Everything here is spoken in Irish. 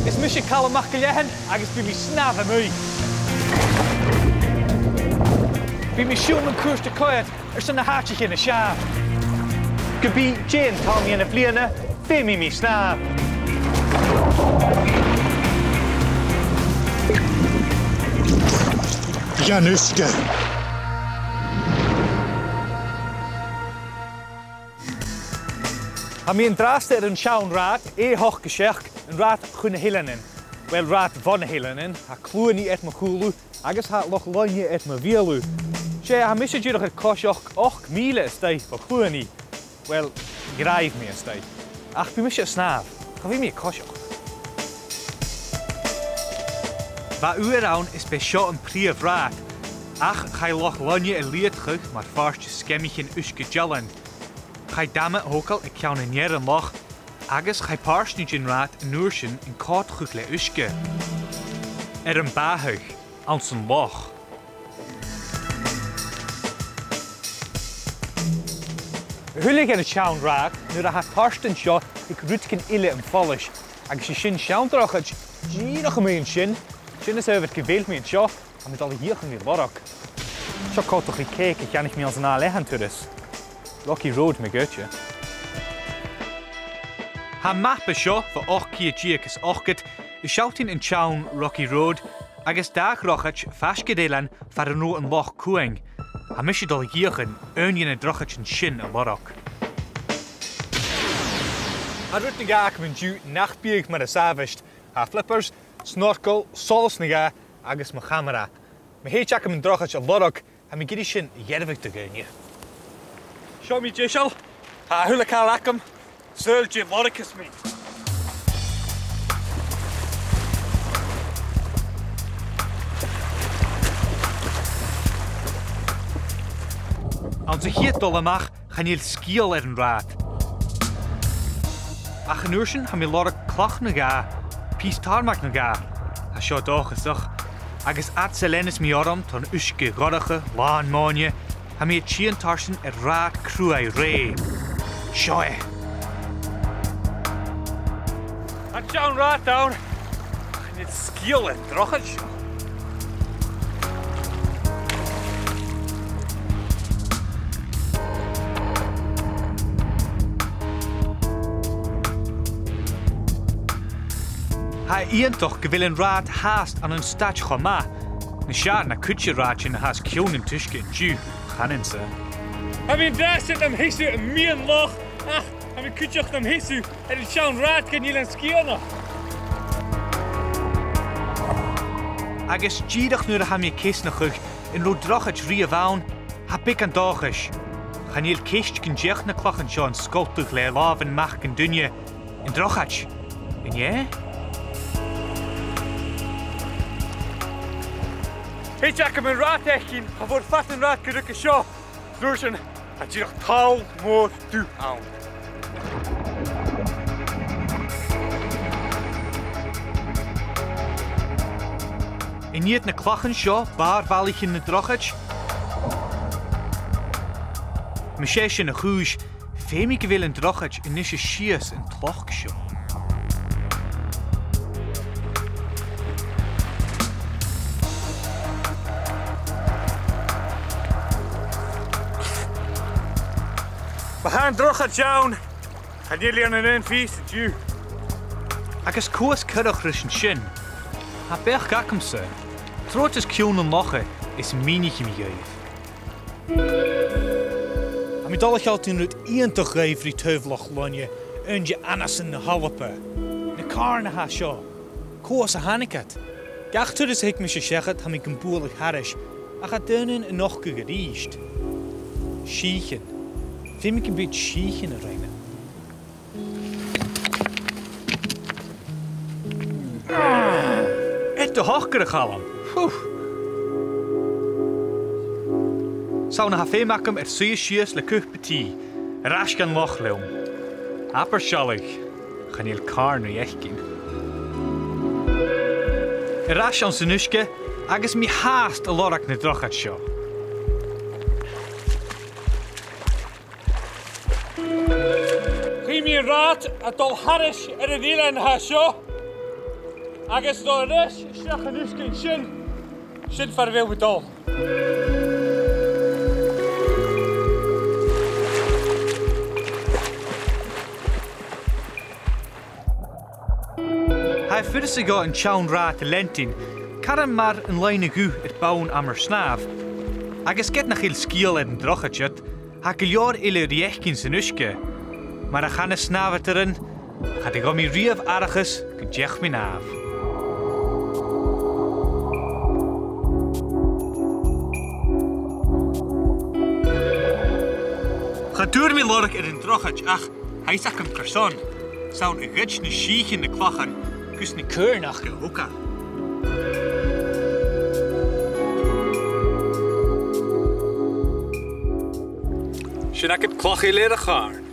Is mis Calum lehan agus bí mi snaf am mwy. Bí mi siwn yn cwrs dy coed sy'n na hatich yn y siaf. Gybi Jane Tommy yn y fliana, fe mi snaf. Dhan Uisge. Ha mi yn drast yn siawn rad, hoch gysiach, yn rad chwn y hilanin. Wel rad von y hilanin, ha clwyn i et ma cwlw, agos ha Loch Loinne et ma fialw. Se ha misio dyrach yr cosioch 8,000 ystau fo clwyn i. Wel, graif mi ystau. Ach, bi misio snaf, cha fi mi cosioch. Fa uer awn is be sio yn prif rad. Ach, chai Loch Loinne y liadchwch mae'r ffordd skemmich yn Uisge jaland. Chai dame hokal y ciawn yn nier yn loch, agos chai parsni gyn rad yn nwrsyn yn cod chwch le Uisge. Yn bahych, ans yn loch. Hwlig yn y siawn rad, nŵr a ha parstin sio i'ch rwtgyn eile yn ffolish, agos i sy'n siawn drochaid, gyrach am ein sy'n is over het geweld met sio, a met alle hier gaan lorg. Sio cod toch i cake, ik kan ik me als een lehan toerist. Rocky Road me goedje. Ha map sio voor 8 keer giacus 8 is shouting in town Rocky Road, agus dag rochach fasgedelan voor een loch koeng. Ha mis je dal giachin, eunjen en drochach en shin a lorg. Ha rut na gaak mijn ju nachtbieg met a savist. Ha flippers, snorkel, sòisealtan agus ma camera. Me heitjak mijn drochach a lorg, ha me giri shin jervig te gein. Show me bidh, ha hula cael acum, sòisealtan loricus me. Aan zich hier dollemach gaan je skiel een raad. Ach in uursen gaan we lorg klach naga, pies tarmak naga. Ha sio doch gezag, agus at selenis mi oram ton Uisge gorige laan monje. Ha mi chien tarsen raad cruai re. Shoe. At John raad down. Gaan je skiel en drochaid. Ha ian toch gewil een raad haast aan een stad choma. Na siar na kutje raadje na haast kioen in tuske in ju. Ganin ze. Ha mi drast het am hisu een mien loch. Ach, ha mi kutje am hisu. En het sjaan raad kan jullie skiën nog. Agus gierig nu ha mi kist na chug. In lo drochaid rie vaun. Ha bik an dagish. Gaan jullie kist kan jech na klachen sjaan skultig le laven mach kan dunje. In drochaid. En jij? Heet ik hem een raad hechtin, ga voor vast een raad gerukken show. Vloersen, het je nog taal mooi toe aan. En niet een klachen show, baar valig in de drochaid. Misschien een goeie, femike wil een drochaid en is je schies een tlach show. We gaan drochaid jawn. Gaan jullie aan een vies, het ju. Agus koos kuddag rishin shin. Ha bech gakum se. Trot is kioen en loche is minich mi geef. Ha mi dollich al toen het toch geef ri teuf Loch Loinne. Unje anasen na halappe. Na karne ha sho. Koos a hanikat. Gach tu dus hik mi shechet ha mi gemboelig harish. Ach ha dunnen en noch geriest. Schiechen. Vind ik een beetje chic in de reinen. Het te hoogere Calum. Zou na veel maken er sòisealtan le kuch petit. Rasch kan Loch Loinne. Apper schallig. Gaan heel kar nu echt gaan. Rasch aan zijn Uisge. Agus mi haast a lorg na drochaid sio. Mi raad het al harris en een eile ha sio. Agus do ris, Seach an Uisge sin far bheith with dul. Hij fyrst sig an seann rá te lentin, Calum mar an Loinne gu baun am snaf. Agus get nach il skiel an drochaid, ha go leor eile riechkin san Uisge. Mar a channa snafat erin, had go mi riamh arachas go deach mi naf. Ga dúr mi lorg an drochaid ach heisach an carson. Saun a gits na siich in de kwachan, kus na keurnach go hoka. Sin ac het cloch I leir a char.